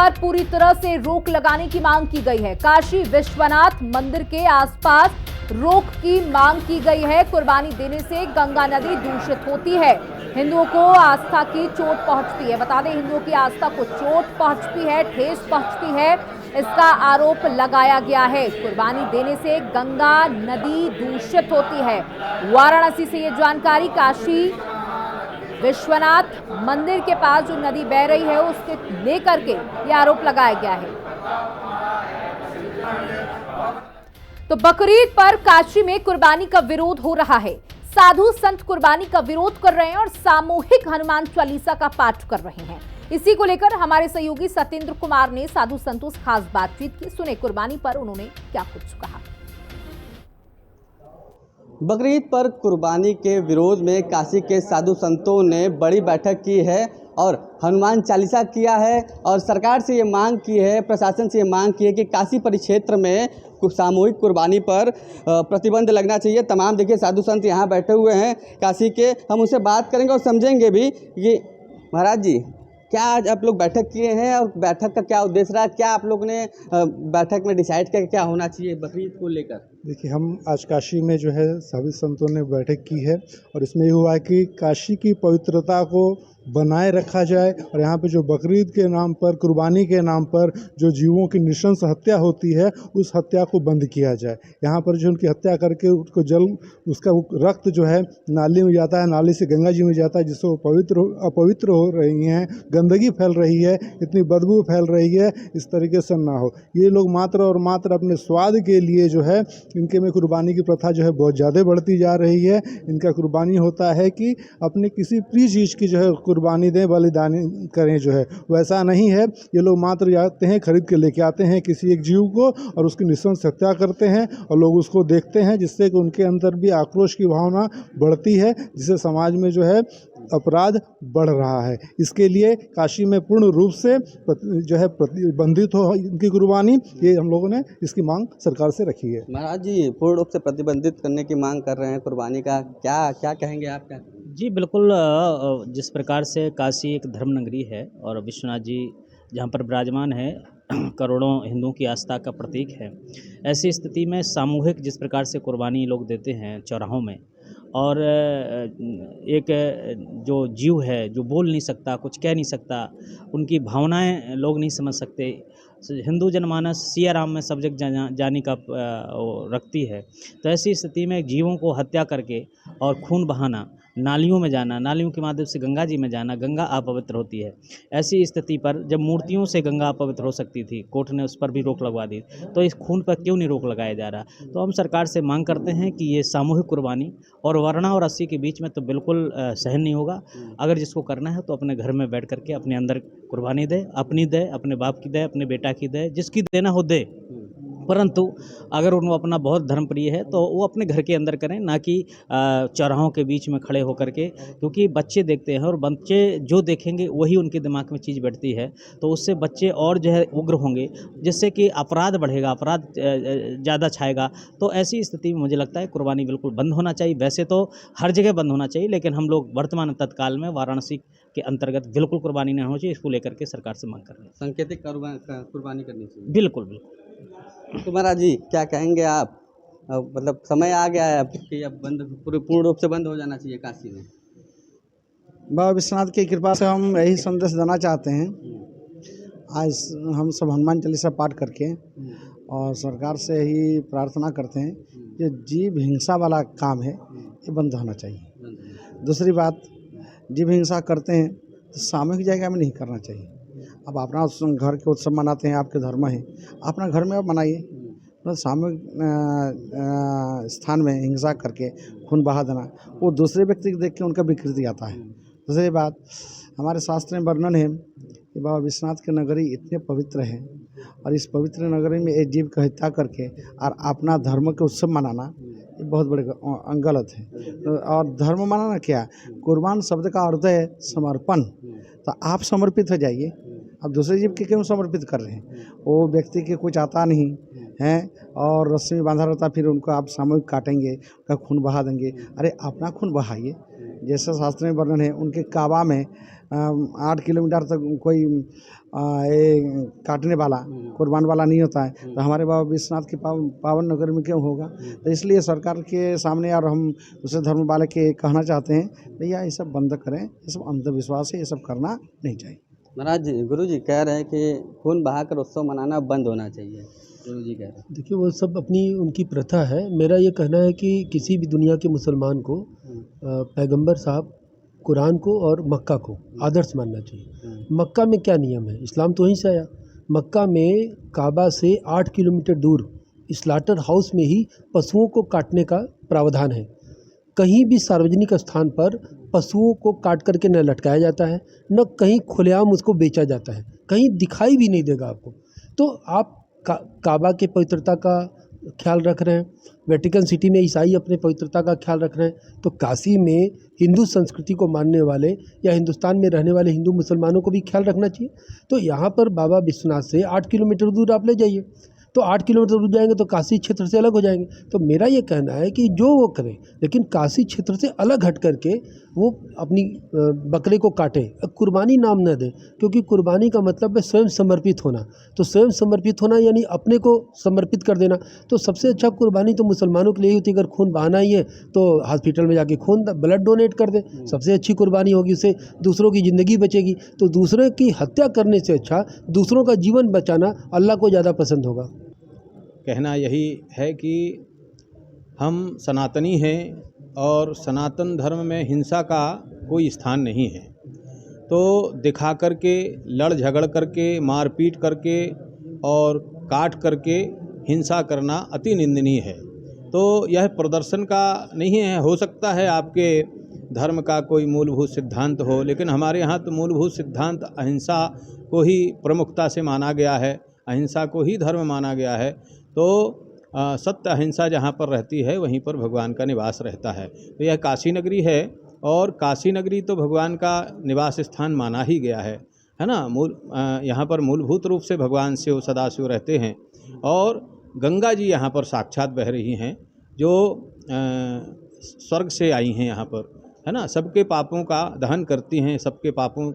पर पूरी तरह से रोक लगाने की मांग की गई है। काशी विश्वनाथ मंदिर के आसपास रोक की मांग की गई है। कुर्बानी देने से गंगा नदी दूषित होती है, हिंदुओं को आस्था की चोट पहुंचती है। बता दें, हिंदुओं की आस्था को चोट पहुंचती है, ठेस पहुंचती है, इसका आरोप लगाया गया है। कुर्बानी देने से गंगा नदी दूषित होती है। वाराणसी से ये जानकारी, काशी विश्वनाथ मंदिर के पास जो नदी बह रही है उसके लेकर के ये आरोप लगाया गया है। तो बकरीद पर काशी में कुर्बानी का विरोध हो रहा है। साधु संत कुर्बानी का विरोध कर रहे हैं और सामूहिक हनुमान चालीसा का पाठ कर रहे हैं। इसी को लेकर हमारे सहयोगी सत्येंद्र कुमार ने साधु संतों से खास बातचीत की। सुने कुर्बानी पर उन्होंने क्या कुछ कहा। बकरीद पर कुर्बानी के विरोध में काशी के साधु संतों ने बड़ी बैठक की है और हनुमान चालीसा किया है और सरकार से ये मांग की है, प्रशासन से ये मांग की है कि काशी परिक्षेत्र में सामूहिक कुर्बानी पर प्रतिबंध लगना चाहिए। तमाम देखिए साधु संत यहाँ बैठे हुए हैं काशी के, हम उनसे बात करेंगे और समझेंगे भी कि महाराज जी क्या आज आप लोग बैठक किए हैं और बैठक का क्या उद्देश्य रहा, क्या आप लोग ने बैठक में डिसाइड किया क्या होना चाहिए बकरीद को लेकर। देखिए, हम आज काशी में जो है साधु संतों ने बैठक की है और इसमें ये हुआ है कि काशी की पवित्रता को बनाए रखा जाए और यहाँ पे जो बकरीद के नाम पर, कुर्बानी के नाम पर जो जीवों की नृशंस हत्या होती है उस हत्या को बंद किया जाए। यहाँ पर जो उनकी हत्या करके उसको उसका रक्त जो है नाली में जाता है, नाली से गंगा जी में जाता है, जिससे वो अपवित्र हो रही हैं, गंदगी फैल रही है, इतनी बदबू फैल रही है, इस तरीके से ना हो। ये लोग मात्र और मात्र अपने स्वाद के लिए जो है इनके में कुर्बानी की प्रथा जो है बहुत ज़्यादा बढ़ती जा रही है। इनका कुर्बानी होता है कि अपने किसी प्रिय चीज़ की जो है कुर्बानी दें, बलिदान करें, जो है वैसा नहीं है। ये लोग मात्र जाते हैं, खरीद के लेके आते हैं किसी एक जीव को और उसकी नृशंस हत्या करते हैं और लोग उसको देखते हैं, जिससे कि उनके अंदर भी आक्रोश की भावना बढ़ती है, जिससे समाज में जो है अपराध बढ़ रहा है। इसके लिए काशी में पूर्ण रूप से जो है प्रतिबंधित हो इनकी कुर्बानी, ये हम लोगों ने इसकी मांग सरकार से रखी है। महाराज जी पूर्ण रूप से प्रतिबंधित करने की मांग कर रहे हैं कुर्बानी का, क्या कहेंगे आप? क्या जी बिल्कुल, जिस प्रकार से काशी एक धर्म नगरी है और विश्वनाथ जी जहाँ पर विराजमान है करोड़ों हिंदुओं की आस्था का प्रतीक है, ऐसी स्थिति में सामूहिक जिस प्रकार से कुर्बानी लोग देते हैं चौराहों में, और एक जो जीव है जो बोल नहीं सकता, कुछ कह नहीं सकता, उनकी भावनाएं लोग नहीं समझ सकते। हिंदू जनमानस सिया राम में सब जग जाने का रखती है। तो ऐसी स्थिति में जीवों को हत्या करके और खून बहाना, नालियों में जाना, नालियों के माध्यम से गंगा जी में जाना, गंगा अपवित्र होती है। ऐसी स्थिति पर जब मूर्तियों से गंगा अपवित्र हो सकती थी, कोर्ट ने उस पर भी रोक लगवा दी, तो इस खून पर क्यों नहीं रोक लगाया जा रहा? तो हम सरकार से मांग करते हैं कि ये सामूहिक कुर्बानी और वर्णा और अस्सी के बीच में तो बिल्कुल सहन नहीं होगा। अगर जिसको करना है तो अपने घर में बैठ करके अपने अंदर कुर्बानी दे, अपनी दे, अपने बाप की दे, अपने बेटा की दे, जिसकी देना हो दे। परंतु अगर उनको अपना बहुत धर्म प्रिय है तो वो अपने घर के अंदर करें, ना कि चौराहों के बीच में खड़े होकर के, क्योंकि बच्चे देखते हैं और बच्चे जो देखेंगे वही उनके दिमाग में चीज़ बैठती है। तो उससे बच्चे और जो है उग्र होंगे, जिससे कि अपराध बढ़ेगा, अपराध ज़्यादा छाएगा। तो ऐसी स्थिति में मुझे लगता है कुर्बानी बिल्कुल बंद होना चाहिए। वैसे तो हर जगह बंद होना चाहिए, लेकिन हम लोग वर्तमान तत्काल में वाराणसी के अंतर्गत बिल्कुल कुर्बानी नहीं होनी चाहिए, इसको लेकर के सरकार से मांग कर रहे हैं। सांकेतिक कुर्बानी करनी चाहिए। बिल्कुल बिल्कुल। तो महाराज जी क्या कहेंगे आप? मतलब समय आ गया है अब कि अब पूर्ण रूप से बंद हो जाना चाहिए काशी में। बाबा विश्वनाथ की कृपा से हम यही संदेश देना चाहते हैं। आज हम सब हनुमान चालीसा पाठ करके और सरकार से ही प्रार्थना करते हैं कि जीव हिंसा वाला काम है ये बंद होना चाहिए। दूसरी बात, जीव हिंसा करते हैं तो सामूहिक जगह में नहीं करना चाहिए। अब अपना घर के उत्सव मनाते हैं, आपके धर्म है, अपना घर में आप मनाइए। तो सामूहिक स्थान में हिंसा करके खून बहा देना, वो दूसरे व्यक्ति को देख के उनका विकृति आता है। दूसरी बात, हमारे शास्त्र में वर्णन है कि बाबा विश्वनाथ की नगरी इतने पवित्र है और इस पवित्र नगरी में एक जीव की हत्या करके और अपना धर्म के उत्सव मनाना ये बहुत बड़े गलत है। और धर्म मनाना क्या, कुर्बान शब्द का अर्थ है समर्पण। तो आप समर्पित हो जाइए। अब दूसरे जीव के क्यों समर्पित कर रहे हैं? वो व्यक्ति के कुछ आता नहीं है और रस्सी में बांधा रहता, फिर उनको आप सामूहिक काटेंगे, उनका खून बहा देंगे। अरे अपना खून बहाइए, जैसे शास्त्र में वर्णन है, उनके काबा में 8 किलोमीटर तक कोई ये काटने वाला कुर्बान वाला नहीं होता है, तो हमारे बाबा विश्वनाथ की पावन नगरी में क्यों होगा। तो इसलिए सरकार के सामने और हम दूसरे धर्म वाले के कहना चाहते हैं, भैया ये सब बंद करें, ये सब अंधविश्वास है, ये सब करना नहीं चाहिए। महाराज गुरु जी कह रहे हैं कि खून बहाकर उत्सव मनाना बंद होना चाहिए, गुरु जी कह रहे हैं। देखिए वो सब अपनी उनकी प्रथा है। मेरा ये कहना है कि किसी भी दुनिया के मुसलमान को पैगंबर साहब कुरान को और मक्का को आदर्श मानना चाहिए। मक्का में क्या नियम है, इस्लाम तो वहीं से आया। मक्का में काबा से 8 किलोमीटर दूर स्लाटर हाउस में ही पशुओं को काटने का प्रावधान है। कहीं भी सार्वजनिक स्थान पर पशुओं को काट करके न लटकाया जाता है, न कहीं खुलेआम उसको बेचा जाता है, कहीं दिखाई भी नहीं देगा आपको। तो आप काबा के पवित्रता का ख्याल रख रहे हैं, वेटिकन सिटी में ईसाई अपने पवित्रता का ख्याल रख रहे हैं, तो काशी में हिंदू संस्कृति को मानने वाले या हिंदुस्तान में रहने वाले हिंदू मुसलमानों को भी ख्याल रखना चाहिए। तो यहाँ पर बाबा विश्वनाथ से 8 किलोमीटर दूर आप ले जाइए, तो 8 किलोमीटर दूर जाएंगे तो काशी क्षेत्र से अलग हो जाएंगे। तो मेरा ये कहना है कि जो वो करें, लेकिन काशी क्षेत्र से अलग हट करके वो अपनी बकरे को काटे, कुर्बानी नाम न दे, क्योंकि कुर्बानी का मतलब है स्वयं समर्पित होना। तो स्वयं समर्पित होना यानी अपने को समर्पित कर देना। तो सबसे अच्छा कुर्बानी तो मुसलमानों के लिए ही होती है। अगर खून बहाना ही है तो हॉस्पिटल में जाके खून ब्लड डोनेट कर दे, सबसे अच्छी कुर्बानी होगी, उससे दूसरों की ज़िंदगी बचेगी। तो दूसरे की हत्या करने से अच्छा दूसरों का जीवन बचाना अल्लाह को ज़्यादा पसंद होगा। कहना यही है कि हम सनातनी हैं और सनातन धर्म में हिंसा का कोई स्थान नहीं है। तो दिखा करके, लड़ झगड़ करके, मारपीट करके और काट करके हिंसा करना अति निंदनीय है। तो यह प्रदर्शन का नहीं है। हो सकता है आपके धर्म का कोई मूलभूत सिद्धांत हो, लेकिन हमारे यहाँ तो मूलभूत सिद्धांत अहिंसा को ही प्रमुखता से माना गया है, अहिंसा को ही धर्म माना गया है। तो सत्य अहिंसा जहाँ पर रहती है वहीं पर भगवान का निवास रहता है। तो यह काशी नगरी है और काशी नगरी तो भगवान का निवास स्थान माना ही गया है ना। यहाँ पर मूलभूत रूप से भगवान शिव सदाशिव रहते हैं और गंगा जी यहाँ पर साक्षात बह रही हैं, जो स्वर्ग से आई हैं यहाँ पर, है ना। सबके पापों का दहन करती हैं, सबके पापों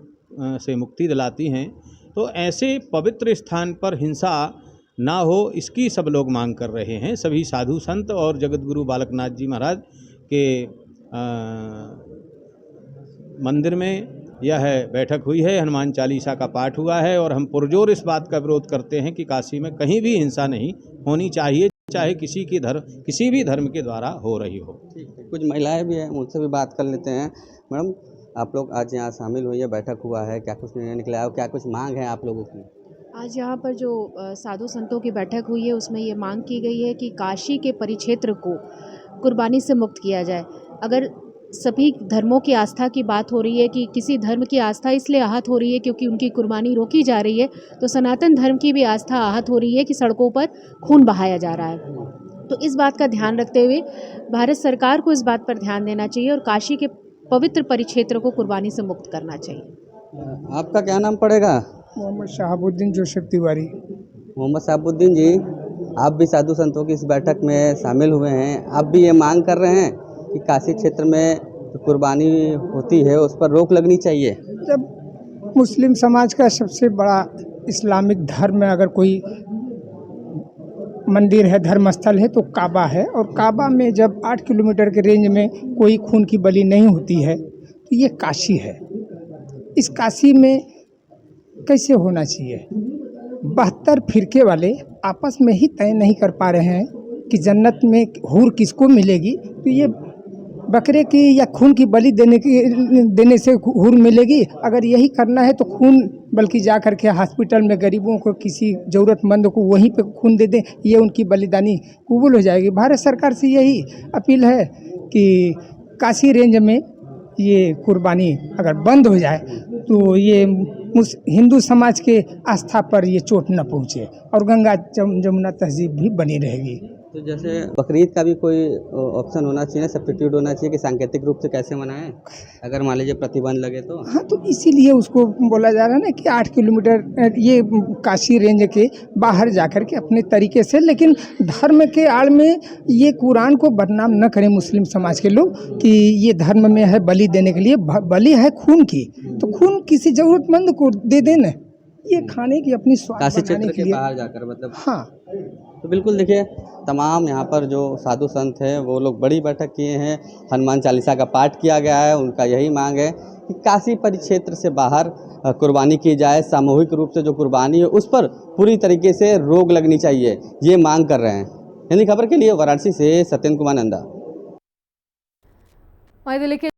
से मुक्ति दिलाती हैं। तो ऐसे पवित्र स्थान पर हिंसा ना हो, इसकी सब लोग मांग कर रहे हैं। सभी साधु संत और जगत गुरु बालकनाथ जी महाराज के मंदिर में यह बैठक हुई है, हनुमान चालीसा का पाठ हुआ है और हम पुरजोर इस बात का विरोध करते हैं कि काशी में कहीं भी हिंसा नहीं होनी चाहिए, चाहे किसी भी धर्म के द्वारा हो रही हो। कुछ महिलाएं भी हैं, उनसे भी बात कर लेते हैं। मैडम, आप लोग आज यहाँ शामिल हुई है, बैठक हुआ है, क्या कुछ निर्णय निकला है और क्या कुछ मांग है आप लोगों की? आज यहाँ पर जो साधु संतों की बैठक हुई है उसमें ये मांग की गई है कि काशी के परिक्षेत्र को कुर्बानी से मुक्त किया जाए। अगर सभी धर्मों की आस्था की बात हो रही है कि किसी धर्म की आस्था इसलिए आहत हो रही है क्योंकि उनकी कुर्बानी रोकी जा रही है, तो सनातन धर्म की भी आस्था आहत हो रही है कि सड़कों पर खून बहाया जा रहा है। तो इस बात का ध्यान रखते हुए भारत सरकार को इस बात पर ध्यान देना चाहिए और काशी के पवित्र परिक्षेत्र को कुर्बानी से मुक्त करना चाहिए। आपका क्या नाम पड़ेगा? मोहम्मद शहाबुद्दीन जोसेफ तिवारी। मोहम्मद शहाबुद्दीन जी, आप भी साधु संतों की इस बैठक में शामिल हुए हैं, आप भी ये मांग कर रहे हैं कि काशी क्षेत्र में जो कुर्बानी होती है उस पर रोक लगनी चाहिए। जब मुस्लिम समाज का सबसे बड़ा इस्लामिक धर्म में अगर कोई मंदिर है, धर्मस्थल है, तो काबा है, और काबा में जब 8 किलोमीटर के रेंज में कोई खून की बलि नहीं होती है तो ये काशी है। इस काशी में कैसे होना चाहिए? 72 फिरके वाले आपस में ही तय नहीं कर पा रहे हैं कि जन्नत में हूर किसको मिलेगी। तो ये बकरे की या खून की बलि देने से हूर मिलेगी? अगर यही करना है तो खून बल्कि जा कर के हॉस्पिटल में गरीबों को, किसी ज़रूरतमंद को वहीं पे खून दे दें, ये उनकी बलिदानी कबूल हो जाएगी। भारत सरकार से यही अपील है कि काशी रेंज में ये कुर्बानी अगर बंद हो जाए तो ये हिंदू समाज के आस्था पर ये चोट न पहुँचे और गंगा जमुना तहजीब भी बनी रहेगी। तो जैसे बकरीद का भी कोई ऑप्शन होना चाहिए, सब्स्टिट्यूट होना चाहिए कि सांकेतिक रूप से कैसे मनाएं, अगर मान लीजिए प्रतिबंध लगे तो। हाँ, तो इसीलिए उसको बोला जा रहा है ना कि 8 किलोमीटर ये काशी रेंज के बाहर जाकर के अपने तरीके से, लेकिन धर्म के आड़ में ये कुरान को बदनाम न करें मुस्लिम समाज के लोग कि ये धर्म में है बलि देने के लिए। बलि है खून की, तो खून किसी जरूरतमंद को दे देना, ये खाने की अपनी स्वाद काशी बनाने क्षेत्र के के लिए। बाहर जाकर मतलब। हाँ, तो बिल्कुल देखिए, तमाम यहाँ पर जो साधु संत हैं वो लोग बड़ी बैठक किए हैं, हनुमान चालीसा का पाठ किया गया है। उनका यही मांग है कि काशी परिक्षेत्र से बाहर कुर्बानी की जाए, सामूहिक रूप से जो कुर्बानी है उस पर पूरी तरीके से रोक लगनी चाहिए, ये मांग कर रहे हैं। हिंदी खबर के लिए वाराणसी से सत्येंद्र कुमार नंदा। वहीं दिल्ली के